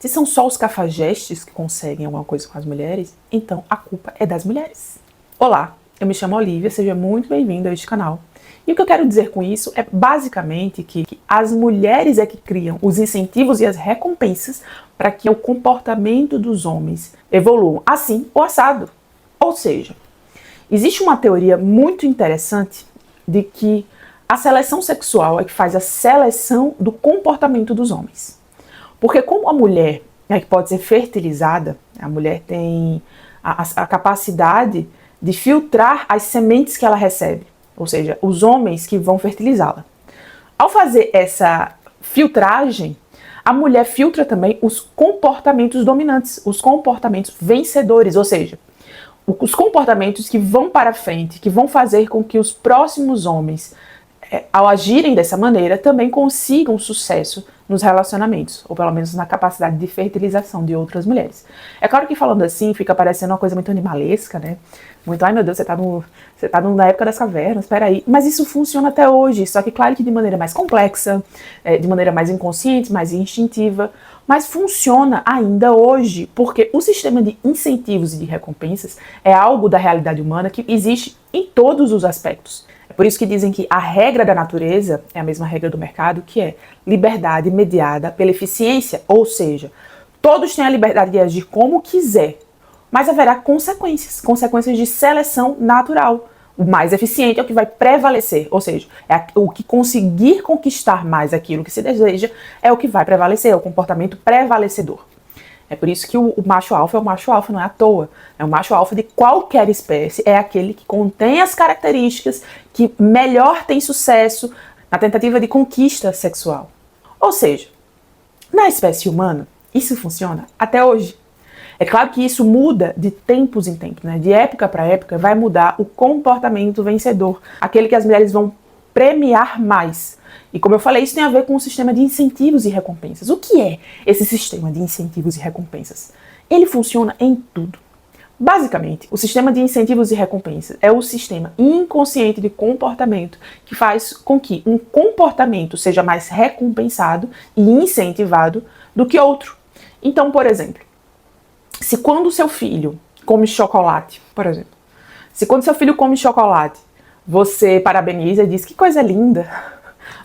Se são só os cafajestes que conseguem alguma coisa com as mulheres, então a culpa é das mulheres. Olá, eu me chamo Olivia, seja muito bem-vindo a este canal. E o que eu quero dizer com isso é basicamente que as mulheres é que criam os incentivos e as recompensas para que o comportamento dos homens evoluam assim ou assado. Ou seja, existe uma teoria muito interessante de que a seleção sexual é que faz a seleção do comportamento dos homens. Porque como a mulher é que pode ser fertilizada, a mulher tem a capacidade de filtrar as sementes que ela recebe, ou seja, os homens que vão fertilizá-la. Ao fazer essa filtragem, a mulher filtra também os comportamentos dominantes, os comportamentos vencedores, ou seja, os comportamentos que vão para frente, que vão fazer com que os próximos homens, ao agirem dessa maneira, também consigam sucesso nos relacionamentos, ou pelo menos na capacidade de fertilização de outras mulheres. É claro que falando assim fica parecendo uma coisa muito animalesca, né? Muito, ai meu Deus, você tá na época das cavernas, peraí. Mas isso funciona até hoje, só que claro que de maneira mais complexa, de maneira mais inconsciente, mais instintiva, mas funciona ainda hoje, porque o sistema de incentivos e de recompensas é algo da realidade humana que existe em todos os aspectos. É por isso que dizem que a regra da natureza é a mesma regra do mercado, que é liberdade mediada pela eficiência, ou seja, todos têm a liberdade de agir como quiser, mas haverá consequências de seleção natural. O mais eficiente é o que vai prevalecer, ou seja, o que conseguir conquistar mais aquilo que se deseja é o que vai prevalecer, é o comportamento prevalecedor. É por isso que o macho alfa é o macho alfa, não é à toa. É o macho alfa de qualquer espécie, é aquele que contém as características que melhor tem sucesso na tentativa de conquista sexual. Ou seja, na espécie humana, isso funciona até hoje. É claro que isso muda de tempos em tempos, né? De época para época vai mudar o comportamento vencedor, aquele que as mulheres vão premiar mais. E como eu falei, isso tem a ver com o sistema de incentivos e recompensas. O que é esse sistema de incentivos e recompensas? Ele funciona em tudo. Basicamente, o sistema de incentivos e recompensas é o sistema inconsciente de comportamento que faz com que um comportamento seja mais recompensado e incentivado do que outro. Então, por exemplo, se quando o seu filho come chocolate, por exemplo, se quando seu filho come chocolate, você parabeniza e diz que coisa linda,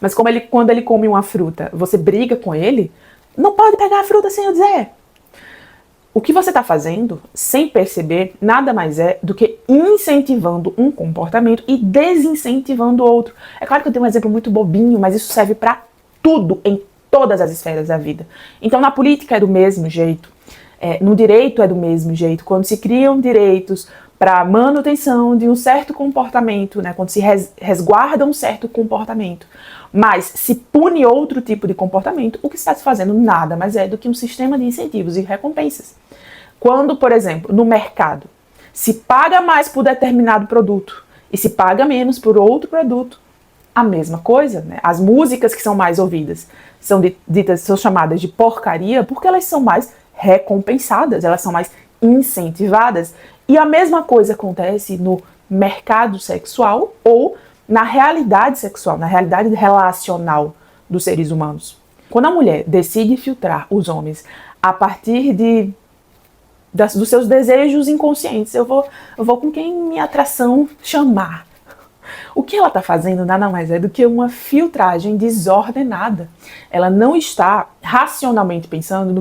mas quando ele come uma fruta, você briga com ele, não pode pegar a fruta sem eu dizer. O que você está fazendo, sem perceber, nada mais é do que incentivando um comportamento e desincentivando outro. É claro que eu tenho um exemplo muito bobinho, mas isso serve para tudo, em todas as esferas da vida. Então, na política é do mesmo jeito, no direito é do mesmo jeito. Quando se criam direitos para manutenção de um certo comportamento, né, quando se resguarda um certo comportamento, mas se pune outro tipo de comportamento, o que está se fazendo nada mais é do que um sistema de incentivos e recompensas. Quando, por exemplo, no mercado, se paga mais por determinado produto e se paga menos por outro produto, a mesma coisa, né? As músicas que são mais ouvidas são chamadas de porcaria porque elas são mais recompensadas, elas são mais incentivadas. E a mesma coisa acontece no mercado sexual ou na realidade sexual, na realidade relacional dos seres humanos. Quando a mulher decide filtrar os homens a partir dos seus desejos inconscientes, eu vou com quem minha atração chamar. O que ela está fazendo nada mais é do que uma filtragem desordenada. Ela não está racionalmente pensando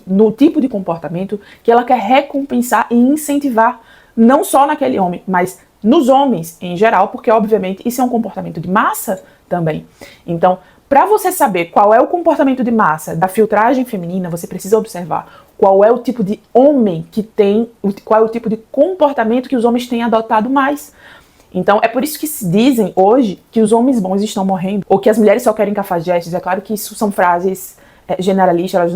no tipo de comportamento que ela quer recompensar e incentivar, não só naquele homem, mas nos homens em geral, porque obviamente isso é um comportamento de massa também. Então, para você saber qual é o comportamento de massa da filtragem feminina, você precisa observar qual é o tipo de homem que tem, qual é o tipo de comportamento que os homens têm adotado mais. Então, é por isso que se dizem hoje que os homens bons estão morrendo, ou que as mulheres só querem cafajestes. É claro que isso são frases generalistas, elas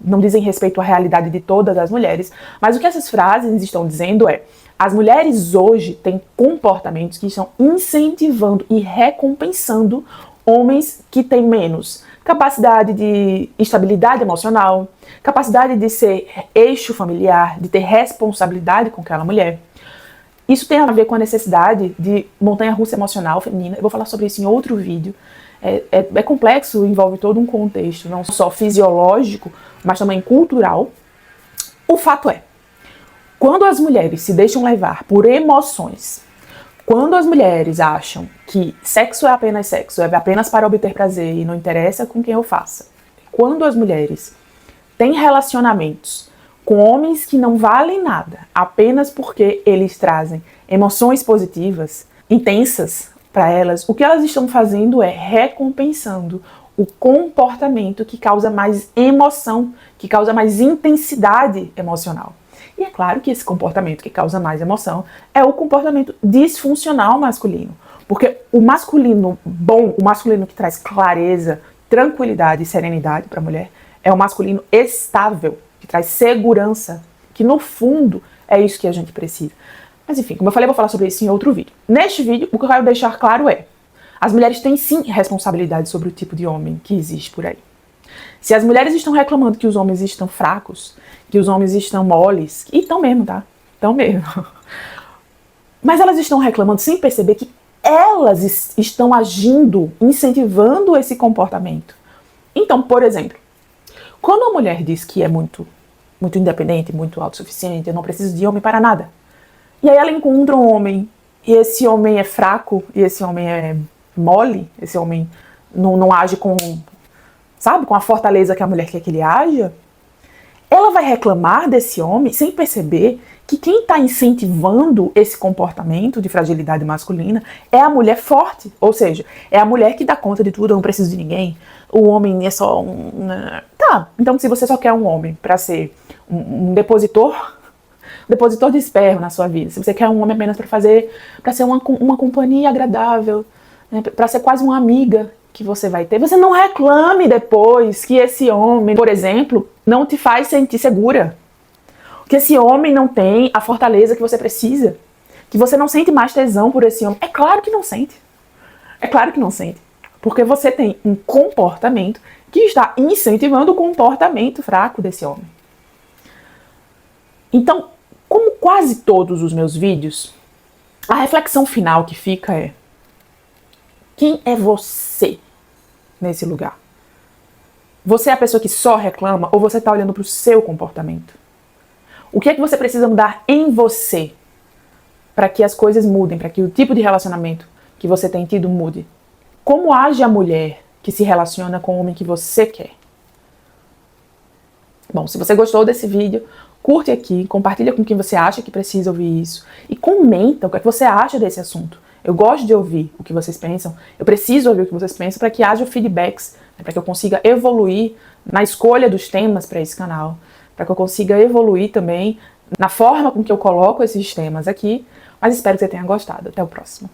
não dizem respeito à realidade de todas as mulheres, mas o que essas frases estão dizendo é: as mulheres hoje têm comportamentos que estão incentivando e recompensando homens que têm menos capacidade de estabilidade emocional, capacidade de ser eixo familiar, de ter responsabilidade com aquela mulher. Isso tem a ver com a necessidade de montanha-russa emocional feminina. Eu vou falar sobre isso em outro vídeo. É complexo, envolve todo um contexto, não só fisiológico, mas também cultural. O fato é, quando as mulheres se deixam levar por emoções, quando as mulheres acham que sexo é apenas para obter prazer e não interessa com quem eu faça, quando as mulheres têm relacionamentos com homens que não valem nada, apenas porque eles trazem emoções positivas, intensas para elas, o que elas estão fazendo é recompensando o comportamento que causa mais emoção, que causa mais intensidade emocional. E é claro que esse comportamento que causa mais emoção é o comportamento disfuncional masculino. Porque o masculino bom, o masculino que traz clareza, tranquilidade e serenidade para a mulher, é o masculino estável, que traz segurança, que no fundo é isso que a gente precisa. Mas enfim, como eu falei, eu vou falar sobre isso em outro vídeo. Neste vídeo, o que eu quero deixar claro é: as mulheres têm sim responsabilidade sobre o tipo de homem que existe por aí. Se as mulheres estão reclamando que os homens estão fracos, que os homens estão moles, e estão mesmo, tá? Estão mesmo. Mas elas estão reclamando sem perceber que elas estão agindo, incentivando esse comportamento. Então, por exemplo, quando a mulher diz que é muito independente, muito autossuficiente, eu não preciso de homem para nada, e aí ela encontra um homem, e esse homem é fraco, e esse homem é mole, esse homem não age com, sabe, com a fortaleza que a mulher quer que ele haja, ela vai reclamar desse homem sem perceber que quem está incentivando esse comportamento de fragilidade masculina é a mulher forte, ou seja, é a mulher que dá conta de tudo, eu não preciso de ninguém, o homem é só um... Tá, então se você só quer um homem para ser um depositor de esperma na sua vida, se você quer um homem apenas para ser uma companhia agradável, né, para ser quase uma amiga que você vai ter, você não reclame depois que esse homem, por exemplo, não te faz sentir segura, que esse homem não tem a fortaleza que você precisa, que você não sente mais tesão por esse homem. É claro que não sente. É claro que não sente. Porque você tem um comportamento que está incentivando o comportamento fraco desse homem. Então, como quase todos os meus vídeos, a reflexão final que fica é: quem é você nesse lugar? Você é a pessoa que só reclama ou você está olhando para o seu comportamento? O que é que você precisa mudar em você para que as coisas mudem, para que o tipo de relacionamento que você tem tido mude? Como age a mulher que se relaciona com o homem que você quer? Bom, se você gostou desse vídeo, curte aqui, compartilha com quem você acha que precisa ouvir isso e comenta o que é que você acha desse assunto. Eu gosto de ouvir o que vocês pensam, eu preciso ouvir o que vocês pensam para que haja feedbacks, né, para que eu consiga evoluir na escolha dos temas para esse canal, para que eu consiga evoluir também na forma com que eu coloco esses temas aqui, mas espero que você tenha gostado. Até o próximo.